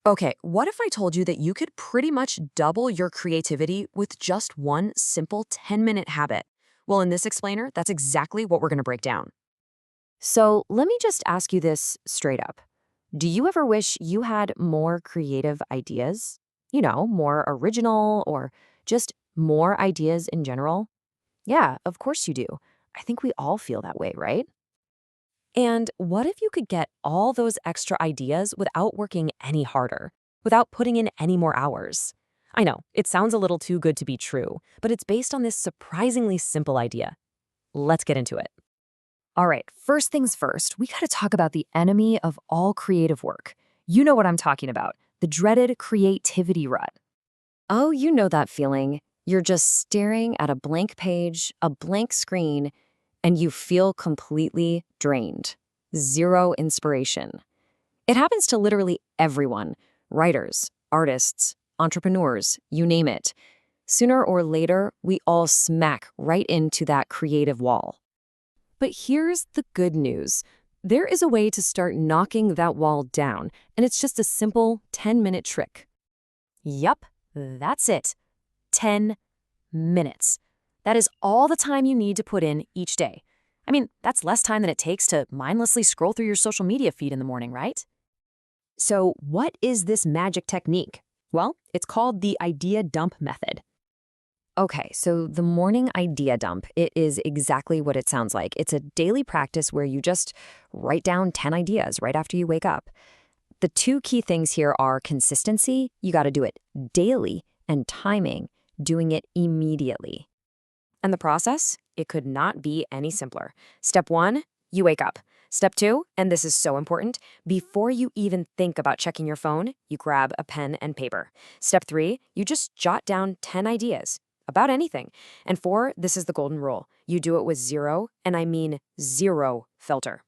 Okay, what if I told you that you could pretty much double your creativity with just one simple 10-minute habit? Well, in this explainer, that's exactly what we're going to break down. So let me just ask you this straight up. Do you ever wish you had more creative ideas? More original or just more ideas in general? Yeah, of course you do. I think we all feel that way, right? And what if you could get all those extra ideas without working any harder, without putting in any more hours? I know, it sounds a little too good to be true, but it's based on this surprisingly simple idea. Let's get into it. All right, first things first, we gotta talk about the enemy of all creative work. You know what I'm talking about, the dreaded creativity rut. Oh, you know that feeling. You're just staring at a blank page, a blank screen, and you feel completely drained. Zero inspiration. It happens to literally everyone, writers, artists, entrepreneurs, you name it. Sooner or later, we all smack right into that creative wall. But here's the good news. There is a way to start knocking that wall down, and it's just a simple 10-minute trick. Yup, that's it. 10 minutes. That is all the time you need to put in each day. I mean, that's less time than it takes to mindlessly scroll through your social media feed in the morning, right? So, what is this magic technique? Well, it's called the idea dump method. Okay, so the morning idea dump, it is exactly what it sounds like. It's a daily practice where you just write down 10 ideas right after you wake up. The two key things here are consistency, you got to do it daily, and timing, doing it immediately. And the process? It could not be any simpler. Step one, you wake up. Step two, and this is so important, before you even think about checking your phone, you grab a pen and paper. Step three, you just jot down 10 ideas about anything. And four, this is the golden rule. You do it with zero, and I mean zero filter.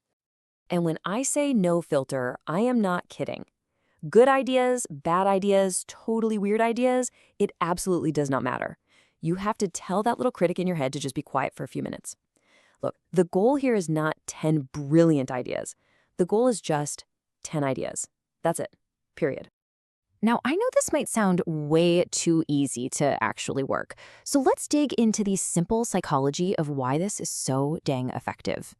And when I say no filter, I am not kidding. Good ideas, bad ideas, totally weird ideas, it absolutely does not matter. You have to tell that little critic in your head to just be quiet for a few minutes. Look, the goal here is not 10 brilliant ideas. The goal is just 10 ideas. That's it, period. Now, I know this might sound way too easy to actually work, so let's dig into the simple psychology of why this is so dang effective.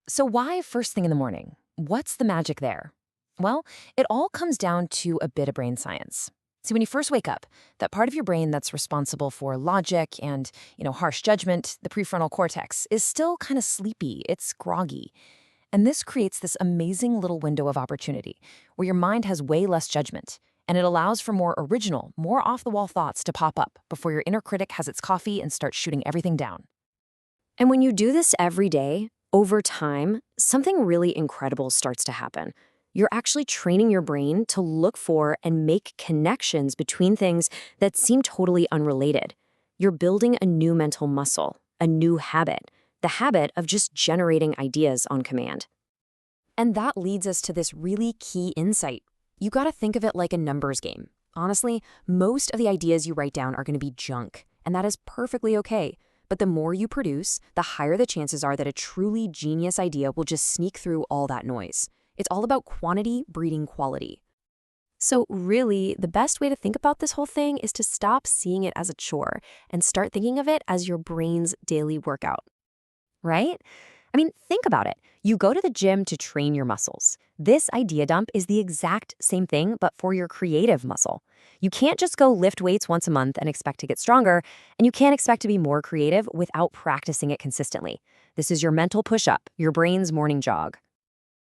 So why first thing in the morning? What's the magic there? Well, it all comes down to a bit of brain science. See, when you first wake up, that part of your brain that's responsible for logic and, harsh judgment, the prefrontal cortex, is still kind of sleepy. It's groggy. And this creates this amazing little window of opportunity where your mind has way less judgment, and it allows for more original, more off-the-wall thoughts to pop up before your inner critic has its coffee and starts shooting everything down. And when you do this every day, over time, something really incredible starts to happen. You're actually training your brain to look for and make connections between things that seem totally unrelated. You're building a new mental muscle, a new habit, the habit of just generating ideas on command. And that leads us to this really key insight. You gotta think of it like a numbers game. Honestly, most of the ideas you write down are gonna be junk, and that is perfectly okay. But the more you produce, the higher the chances are that a truly genius idea will just sneak through all that noise. It's all about quantity breeding quality. So really, the best way to think about this whole thing is to stop seeing it as a chore and start thinking of it as your brain's daily workout. Right? I mean, think about it. You go to the gym to train your muscles. This idea dump is the exact same thing, but for your creative muscle. You can't just go lift weights once a month and expect to get stronger, and you can't expect to be more creative without practicing it consistently. This is your mental push-up, your brain's morning jog.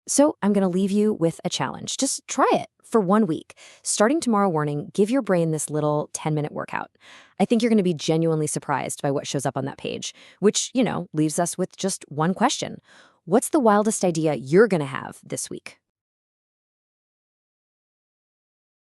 So I'm going to leave you with a challenge. Just try it for 1 week. Starting tomorrow morning, give your brain this little 10-minute workout. I think you're going to be genuinely surprised by what shows up on that page, which, leaves us with just one question. What's the wildest idea you're going to have this week?